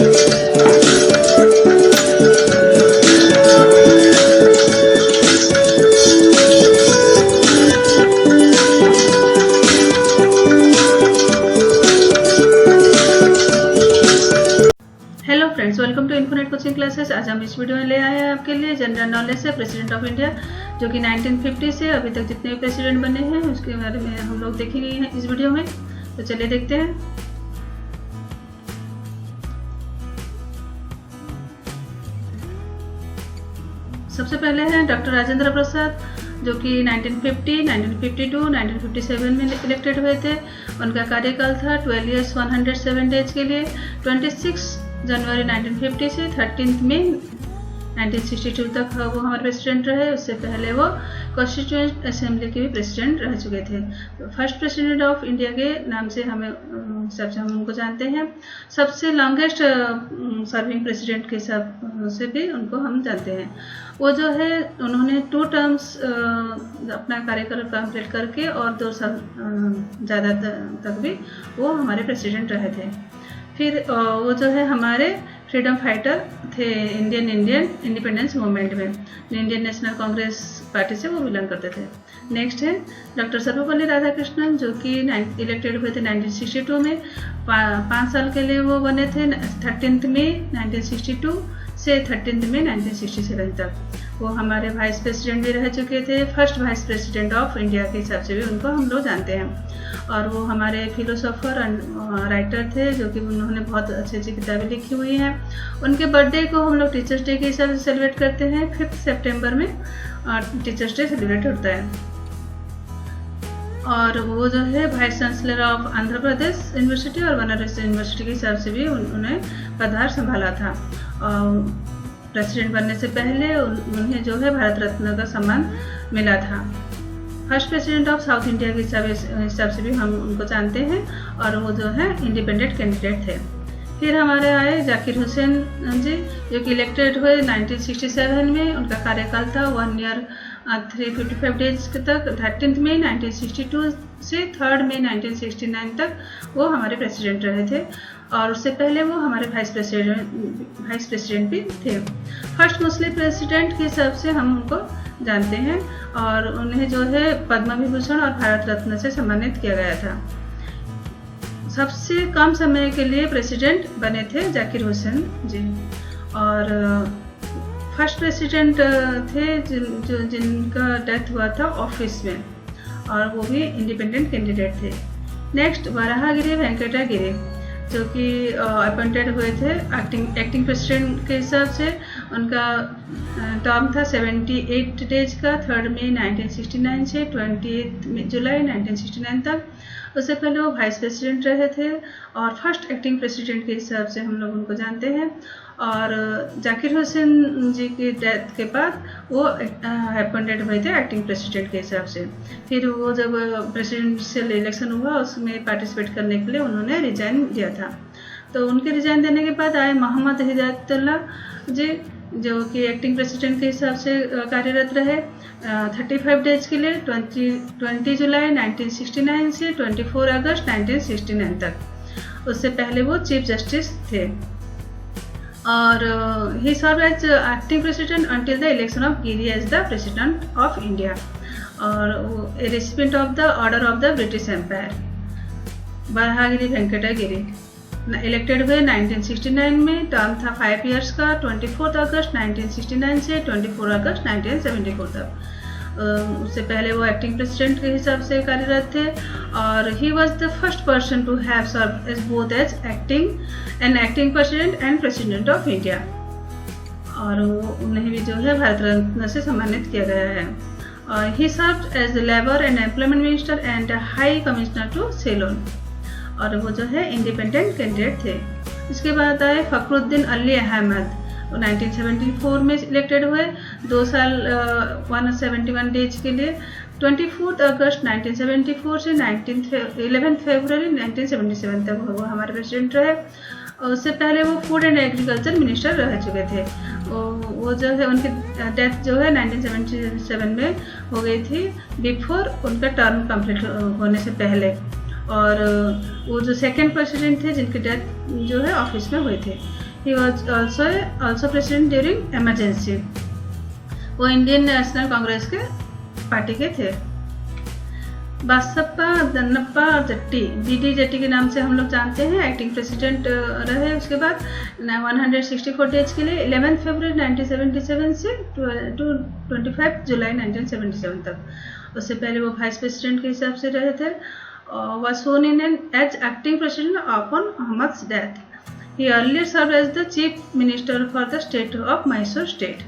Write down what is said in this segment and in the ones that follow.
Welcome to Infonet coaching classes. आज हम इस वीडियो में ले आए हैं आपके लिए जनरल नॉलेज से प्रेसिडेंट ऑफ इंडिया, जो कि 1950 से अभी तक जितने भी प्रेसिडेंट बने हैं उसके बारे में हम लोग देखेंगे इस वीडियो में। तो चलिए देखते हैं। सबसे पहले हैं डॉक्टर राजेंद्र प्रसाद, जो कि 1950, 1952, 1957 में इलेक्टेड हुए थे। उनका कार्यकाल था 12 ईयर्स 107 डेज के लिए। 26 जनवरी 1950 से 13 मई 1962 तक वो हमारे प्रेसिडेंट रहे। उससे पहले वो कॉन्स्टिट्यूएंट असेंबली के भी प्रेसिडेंट रह चुके थे। फर्स्ट प्रेसिडेंट ऑफ इंडिया के नाम से सबसे हम उनको जानते हैं। सबसे लॉन्गेस्ट सर्विंग प्रेसिडेंट के हिसाब से भी उनको हम जानते हैं। वो जो है उन्होंने 2 टर्म्स अपना कार्यकाल कंप्लीट करके और 2 साल ज़्यादा तक भी वो हमारे प्रेसिडेंट रहे थे। फिर वो जो है हमारे फ्रीडम फाइटर थे इंडियन इंडिपेंडेंस मूवमेंट में। इंडियन नेशनल कांग्रेस पार्टी से वो बिलोंग करते थे। नेक्स्ट है डॉक्टर सर्वपल्ली राधाकृष्णन, जो कि इलेक्टेड हुए थे 1962 में। 5 साल के लिए वो बने थे 13 मई 1962 से 13 मई 1967 तक। वो हमारे वाइस प्रेसिडेंट भी रह चुके थे। First vice president of India के हिसाब से भी उनको हम लोग जानते हैं। और वो हमारे फिलोसोफर और राइटर थे, जो कि उन्होंने बहुत अच्छी अच्छी किताबें लिखी हुई हैं। उनके बर्थडे को हम लोग टीचर्स डे के हिसाब से सेलिब्रेट करते हैं। 5 सितंबर में टीचर्स डे सेलिब्रेट होता है। और वो जो है vice chancellor of Andhra Pradesh university और बनारस यूनिवर्सिटी के हिसाब से भी उन्होंने पदभार संभाला था। प्रेसिडेंट बनने से पहले उन्हें जो है भारत रत्न का सम्मान मिला था। First president of south India के हिसाब से भी हम उनको जानते हैं। और वो जो है इंडिपेंडेंट कैंडिडेट थे। फिर हमारे आए जाकिर हुसैन जी, जो कि इलेक्टेड हुए 1967 में। उनका कार्यकाल था 1 ईयर 355 डेज तक। 13 मई 1962 से 3 मई 1969 तक वो हमारे प्रेसिडेंट रहे थे। और उससे पहले वो हमारे वाइस प्रेसिडेंट भी थे। फर्स्ट मुस्लिम प्रेसिडेंट के हिसाब से हम उनको जानते हैं। और उन्हें जो है पद्म विभूषण और भारत रत्न से सम्मानित किया गया था। सबसे कम समय के लिए प्रेसिडेंट बने थे जाकिर हुसैन जी। और फर्स्ट प्रेसिडेंट थे जिनका डेथ हुआ था ऑफिस में, और वो भी इंडिपेंडेंट कैंडिडेट थे। नेक्स्ट वराहगिरी वेंकटा गिरी, जो कि अपॉइंटेड हुए थे एक्टिंग प्रेसिडेंट के हिसाब से। उनका टर्म था 78 डेज का। 3 मई 1969 से 28 जुलाई 1969 तक। उससे पहले वो वाइस प्रेसिडेंट रहे थे। और फर्स्ट एक्टिंग प्रेसिडेंट के हिसाब से हम लोग उनको जानते हैं। और जाकिर हुसैन जी की डेथ के बाद वो अपॉइंटेड हुए थे एक्टिंग प्रेसिडेंट के हिसाब से। फिर वो जब प्रेसिडेंशियल इलेक्शन हुआ उसमें पार्टिसिपेट करने के लिए उन्होंने रिजाइन दिया था। तो उनके रिजाइन देने के बाद आए मोहम्मद हिदायतुल्लाह जी, जो कि एक्टिंग प्रेसिडेंट के हिसाब से कार्यरत रहे 35 डेज के लिए। 20 जुलाई 1969 से 24 अगस्त 1969 तक। उससे पहले वो चीफ जस्टिस थे। और he serve as acting president until the election of Giri as the president of India. और a recipient of the order of the British Empire. Varahagiri Venkata Giri elected हुए 1969 में। टर्म था 5 ईयर्स का। 24 अगस्त 1969 से 24 अगस्त 1974 तक। उससे पहले वो एक्टिंग प्रेसिडेंट के हिसाब से कार्यरत थे। और he was the first person to have serve as both as acting president and president of India. और उन्हें भी जो है भारत रत्न से सम्मानित किया गया है। और he served as the labour and employment minister and high commissioner to Ceylon. और वो जो है इंडिपेंडेंट कैंडिडेट थे। इसके बाद आए फखरुद्दीन अली अहमद, 1974 में इलेक्टेड हुए। 2 साल 171 डेज के लिए। 24 अगस्त 1974 से 11 फरवरी 1977 तक वो हमारे प्रेसिडेंट रहे। और उससे पहले वो फूड एंड एग्रीकल्चर मिनिस्टर रह चुके थे। वो जो है उनकी डेथ जो है 1977 में हो गई थी, बिफोर उनका टर्म कंप्लीट होने से पहले। और वो जो सेकेंड प्रेसिडेंट थे जिनकी डेथ जो है ऑफिस में हुई थी। ही was also president during emergency. वो इंडियन नेशनल कांग्रेस के पार्टी के थे। बासप्पा दन्नप्पा जट्टी, BD जट्टी के नाम से हम लोग जानते हैं, एक्टिंग प्रेसिडेंट रहे। उसके बाद 164 डेज के लिए 11 फरवरी 1977 से 25 जुलाई 1977 तक। उससे पहले वो वाइस प्रेसिडेंट के हिसाब से रहे थे। was sworn in as acting president upon Ahmad's death. He earlier served as the chief minister for the state of Mysore state.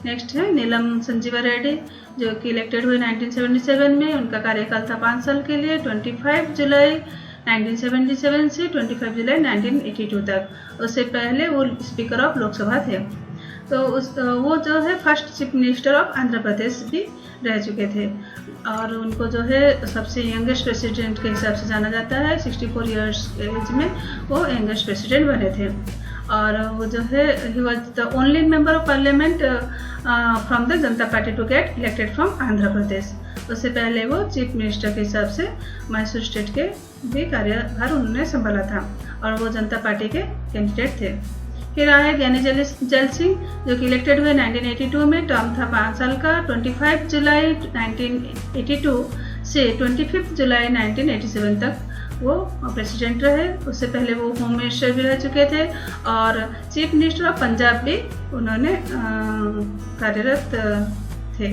Next है नीलम संजीवा रेड्डी, जो कि इलेक्टेड हुए 1977 में। उनका कार्यकाल था 5 साल के लिए, 25 जुलाई 1977 से 25 जुलाई 1982 तक। उससे पहले वो स्पीकर ऑफ लोकसभा थे। तो वो जो है first chief minister of Andhra Pradesh भी रह चुके थे। और उनको जो है सबसे यंगेस्ट प्रेसिडेंट के हिसाब से जाना जाता है। 64 ईयर्स एज में वो यंगेस्ट प्रेसिडेंट बने थे। और वो जो है he was the only member of parliament from the Janata Party to get elected from Andhra Pradesh. उससे पहले वो चीफ मिनिस्टर के हिसाब से मैसूर स्टेट के भी कार्यभार उन्होंने संभाला था और वो जनता पार्टी के कैंडिडेट थे। फिर आए ज्ञानी जैल सिंह, जो कि इलेक्टेड हुए 1982 में। टर्म था 5 साल का, 25 जुलाई 1982 से 25 जुलाई 1987 तक वो प्रेसिडेंट रहे। उससे पहले वो होम मिनिस्टर भी रह चुके थे और चीफ मिनिस्टर ऑफ पंजाब भी उन्होंने कार्यरत थे।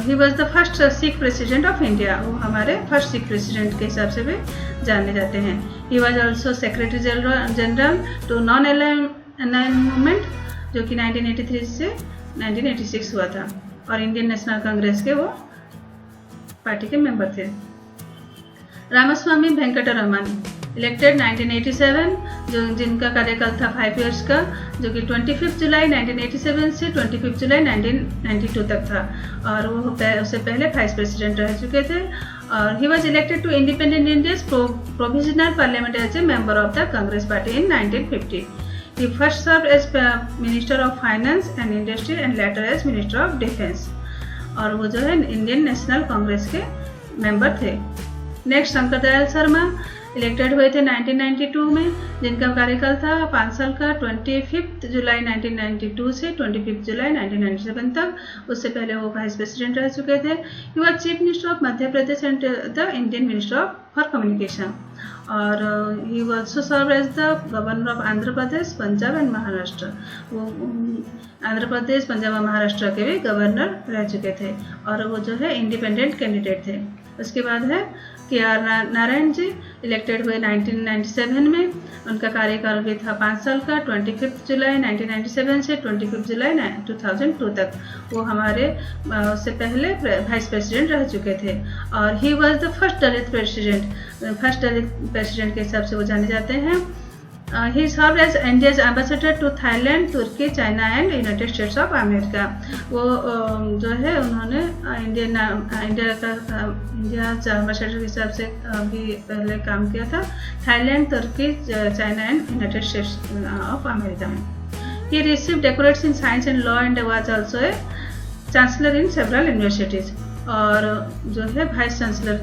He was the first Sikh president of India. वो हमारे फर्स्ट सिख प्रेसिडेंट के हिसाब से भी जाने जाते हैं। He was also secretary general to non align movement, जो कि 1983 से 1986 हुआ था। और इंडियन नेशनल कांग्रेस के वो पार्टी के मेंबर थे। रामास्वामी वेंकटरमन, इलेक्टेड 1987, जो जिनका कार्यकाल था 5 इयर्स का, जो कि 25 जुलाई 1987 से 25 जुलाई 1992 तक था। और वो उससे पहले वाइस प्रेसिडेंट रह चुके थे। और he was elected to independent India's provisional parliament as a member of the Congress party in 1950। He first served as minister of finance and industry and later as minister of defence. और वो जो है Indian national Congress के member थे। Next Shankar Dayal Sharma, elected हुए थे 1992 में, जिनका कार्यकाल था 5 साल का, 25 जुलाई 1992 से 25 जुलाई 1997 तक। उससे पहले वो वाइस प्रेसिडेंट रह चुके थे। He was chief minister of Madhya Pradesh and the Indian minister for communication. और he also serve as the governor of Andhra Pradesh, Punjab and Maharashtra. वो आंध्र प्रदेश, पंजाब और महाराष्ट्र के भी गवर्नर रह चुके थे और वो जो है इंडिपेंडेंट कैंडिडेट थे। उसके बाद है KR नारायण जी, इलेक्टेड हुए 1997 में। उनका कार्यकाल भी था 5 साल का, 25 जुलाई 1997 से 25 जुलाई 2002 तक। वो हमारे उससे पहले वाइस प्रेसिडेंट रह चुके थे। और he was the first Dalit president के हिसाब से वो जाने जाते हैं। He served as India's ambassador to Thailand, Turkey, China and United States of America. वो जो है उन्होंने इंडिया का एम्बेसडर के हिसाब से भी पहले काम किया था Thailand, Turkey, China and United States of America में। He received doctorates in science and law and was also a chancellor in several universities. और जो है वाइस चांसलर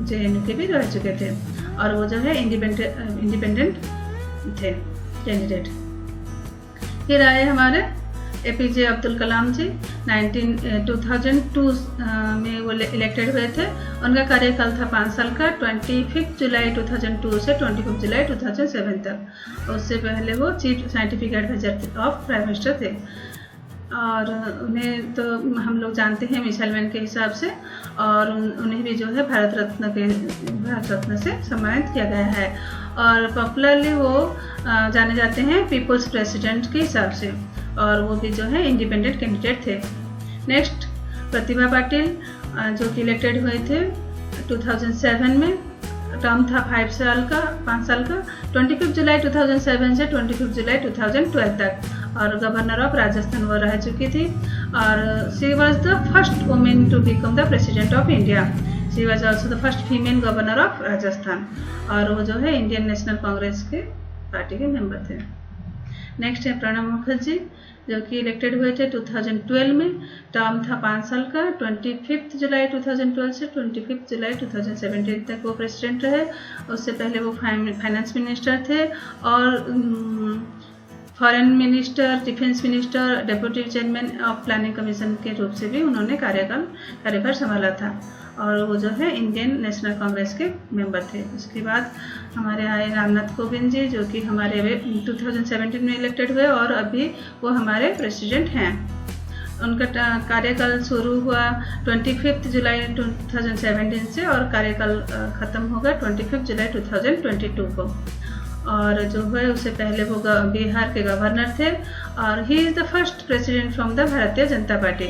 JNU के भी रह चुके थे और वो जो है इंडिपेंडेंट थे कैंडिडेट। फिर आए हमारे APJ अब्दुल कलाम जी, 2002 में वो इलेक्टेड हुए थे। उनका कार्यकाल था 5 साल का, 25 जुलाई 2002 से 25 जुलाई 2007 तक। उससे पहले वो chief scientific adviser of prime minister थे। और उन्हें तो हम लोग जानते हैं मिसाइल मैन के हिसाब से, और उन्हें भी जो है भारत रत्न से सम्मानित किया गया है। और पॉपुलरली वो जाने जाते हैं पीपल्स प्रेसिडेंट के हिसाब से, और वो भी जो है इंडिपेंडेंट कैंडिडेट थे। नेक्स्ट प्रतिभा पाटिल, जो कि इलेक्टेड हुए थे 2007 में। टर्म था 5 साल का, 25 जुलाई 2007 से 25 जुलाई 2012 तक। और गवर्नर ऑफ राजस्थान वो रह चुकी थी। और she was the first women to become the president of India. She was also the first female governor of Rajasthan. और वो जो है इंडियन नेशनल कांग्रेस के पार्टी के मेंबर थे। नेक्स्ट है प्रणब मुखर्जी, जो कि इलेक्टेड हुए थे 2012 में। टर्म था 5 साल का, 25 जुलाई 2012 से 25 जुलाई 2017 तक वो प्रेसिडेंट रहे। उससे पहले वो फाइनेंस मिनिस्टर थे और foreign minister, defence minister, deputy chairman of planning commission के रूप से भी उन्होंने कार्यभार संभाला था और वो जो है इंडियन नेशनल कांग्रेस के मेंबर थे। उसके बाद हमारे आए रामनाथ कोविंद जी, जो कि हमारे 2017 में इलेक्टेड हुए और अभी वो हमारे प्रेसिडेंट हैं। उनका कार्यकाल शुरू हुआ 25 जुलाई 2017 से और कार्यकाल ख़त्म होगा 25 जुलाई 2022 को। और जो है उससे पहले वो बिहार के गवर्नर थे और he is the first president from the Bharatiya Janata party.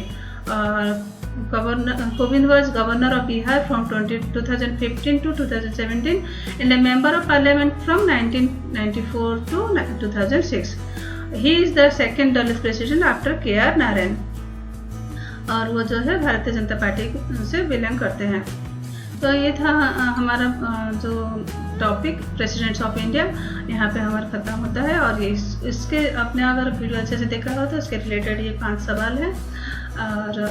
Kovind was governor of Bihar from 2015 to 2017 and a member of parliament from 1994 to 2006. He is the second Dalit president after K.R. Narayan. और वो जो है Bharatiya Janata party से belong करते हैं। तो ये था हमारा जो टॉपिक प्रेसिडेंट्स ऑफ इंडिया, यहाँ पे हमारा ख़त्म होता है। और ये इसके अपने अगर वीडियो अच्छे से देखा हो तो इसके रिलेटेड ये 5 सवाल हैं और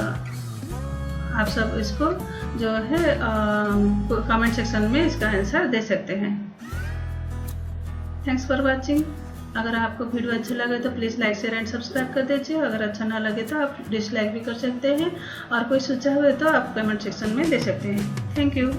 आप सब इसको जो है कमेंट सेक्शन में इसका आंसर दे सकते हैं। Thanks for watching. अगर आपको वीडियो अच्छा लगे तो please like share and subscribe कर दीजिए। अगर अच्छा ना लगे तो आप डिसलाइक भी कर सकते हैं और कोई सुझाव है तो आप कमेंट सेक्शन में दे सकते हैं। Thank you.